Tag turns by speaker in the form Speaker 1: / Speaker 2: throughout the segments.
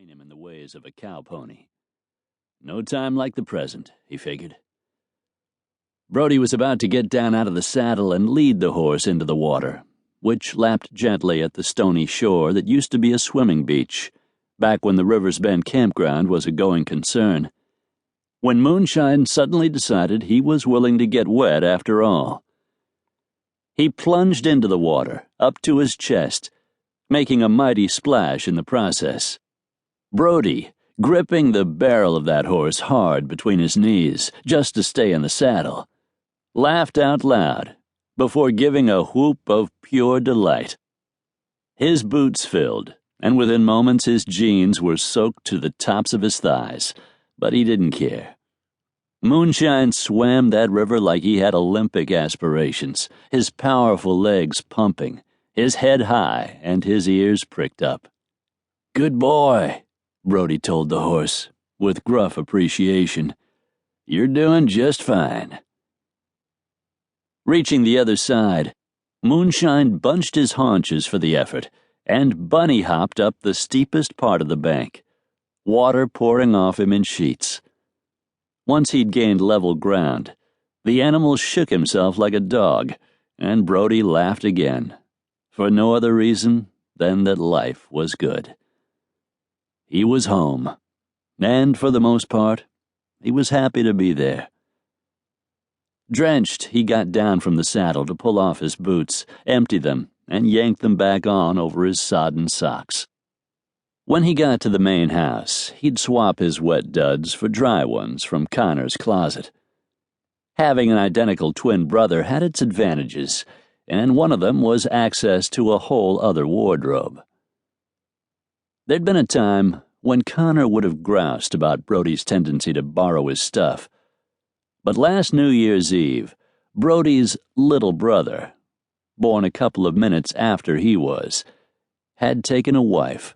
Speaker 1: train him in the ways of a cow pony. No time like the present, he figured. Brody was about to get down out of the saddle and lead the horse into the water, which lapped gently at the stony shore that used to be a swimming beach, back when the River's Bend campground was a going concern, when Moonshine suddenly decided he was willing to get wet after all. He plunged into the water, up to his chest, making a mighty splash in the process. Brody, gripping the barrel of that horse hard between his knees just to stay in the saddle, laughed out loud before giving a whoop of pure delight. His boots filled, and within moments his jeans were soaked to the tops of his thighs, but he didn't care. Moonshine swam that river like he had Olympic aspirations, his powerful legs pumping, his head high and his ears pricked up. "Good boy," Brody told the horse, with gruff appreciation. "You're doing just fine." Reaching the other side, Moonshine bunched his haunches for the effort and bunny-hopped up the steepest part of the bank, water pouring off him in sheets. Once he'd gained level ground, the animal shook himself like a dog, and Brody laughed again, for no other reason than that life was good. He was home, and for the most part, he was happy to be there. Drenched, he got down from the saddle to pull off his boots, empty them, and yank them back on over his sodden socks. When he got to the main house, he'd swap his wet duds for dry ones from Connor's closet. Having an identical twin brother had its advantages, and one of them was access to a whole other wardrobe. There'd been a time when Connor would have groused about Brody's tendency to borrow his stuff, but last New Year's Eve, Brody's little brother, born a couple of minutes after he was, had taken a wife.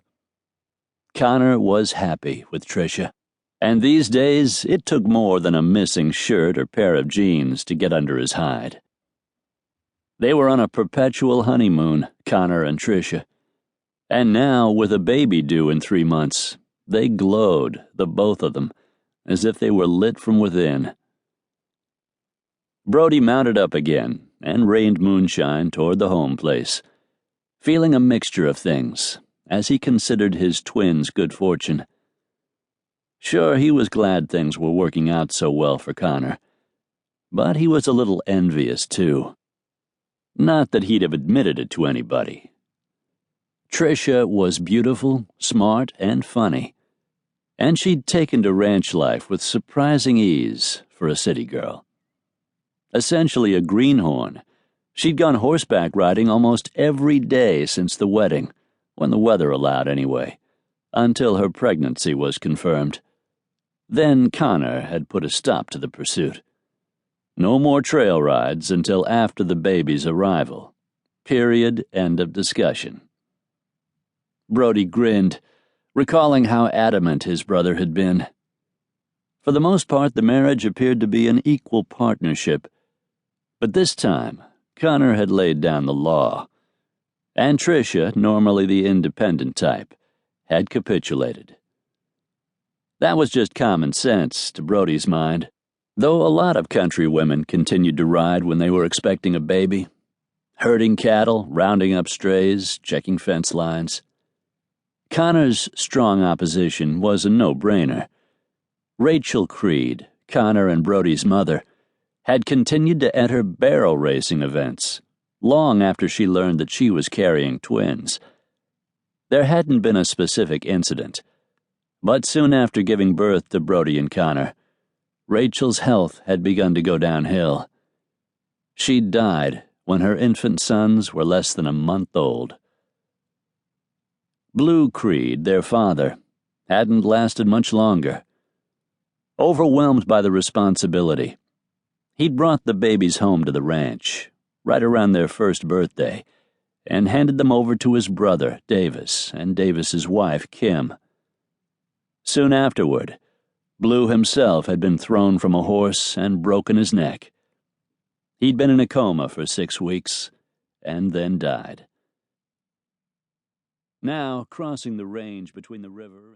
Speaker 1: Connor was happy with Tricia, and these days it took more than a missing shirt or pair of jeans to get under his hide. They were on a perpetual honeymoon, Connor and Tricia, and now, with a baby due in 3 months, they glowed, the both of them, as if they were lit from within. Brody mounted up again and reined Moonshine toward the home place, feeling a mixture of things as he considered his twins' good fortune. Sure, he was glad things were working out so well for Connor, but he was a little envious, too. Not that he'd have admitted it to anybody. Tricia was beautiful, smart, and funny, and she'd taken to ranch life with surprising ease for a city girl. Essentially a greenhorn, she'd gone horseback riding almost every day since the wedding, when the weather allowed anyway, until her pregnancy was confirmed. Then Connor had put a stop to the pursuit. No more trail rides until after the baby's arrival. Period. End of discussion. Brody grinned, recalling how adamant his brother had been. For the most part, the marriage appeared to be an equal partnership, but this time, Connor had laid down the law, and Tricia, normally the independent type, had capitulated. That was just common sense to Brody's mind, though a lot of country women continued to ride when they were expecting a baby, herding cattle, rounding up strays, checking fence lines. Connor's strong opposition was a no-brainer. Rachel Creed, Connor and Brody's mother, had continued to enter barrel racing events, long after she learned that she was carrying twins. There hadn't been a specific incident, but soon after giving birth to Brody and Connor, Rachel's health had begun to go downhill. She'd died when her infant sons were less than a month old. Blue Creed, their father, hadn't lasted much longer. Overwhelmed by the responsibility, he'd brought the babies home to the ranch, right around their first birthday, and handed them over to his brother, Davis, and Davis's wife, Kim. Soon afterward, Blue himself had been thrown from a horse and broken his neck. He'd been in a coma for 6 weeks, and then died. Now, crossing the range between the river